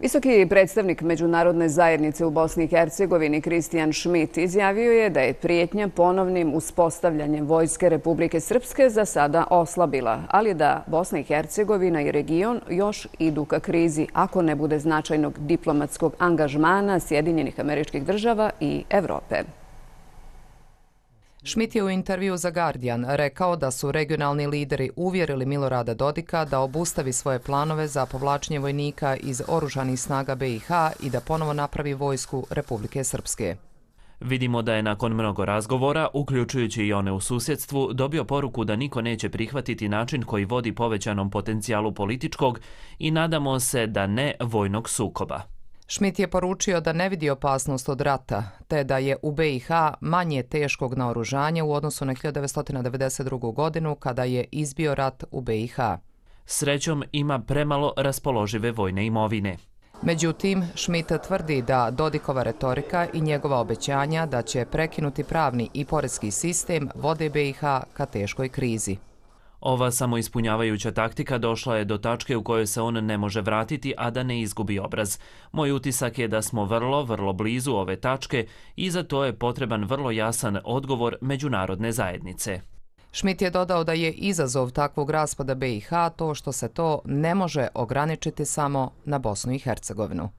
Visoki predstavnik međunarodne zajednice u Bosni i Hercegovini Kristijan Šmit izjavio je da je prijetnja ponovnim uspostavljanjem Vojske Republike Srpske za sada oslabila, ali da Bosna i Hercegovina i region još idu ka krizi ako ne bude značajnog diplomatskog angažmana Sjedinjenih Američkih Država i Evrope. Šmit je u intervju za Guardian rekao da su regionalni lideri uvjerili Milorada Dodika da obustavi svoje planove za povlačenje vojnika iz oružanih snaga BiH i da ponovo napravi vojsku Republike Srpske. Vidimo da je nakon mnogo razgovora, uključujući i one u susjedstvu, dobio poruku da niko neće prihvatiti način koji vodi povećanom potencijalu političkog i nadamo se da ne vojnog sukoba. Šmit je poručio da ne vidi opasnost od rata, te da je u BiH manje teškog naoružanja u odnosu na 1992. godinu kada je izbio rat u BiH. Srećom ima premalo raspoložive vojne imovine. Međutim, Šmit tvrdi da Dodikova retorika i njegova obećanja da će prekinuti pravni i poreski sistem vode BiH ka teškoj krizi. Ova samoispunjavajuća taktika došla je do tačke u kojoj se on ne može vratiti, a da ne izgubi obraz. Moj utisak je da smo vrlo blizu ove tačke i za to je potreban vrlo jasan odgovor međunarodne zajednice. Šmit je dodao da je izazov takvog raspada BiH to što se to ne može ograničiti samo na Bosnu i Hercegovinu.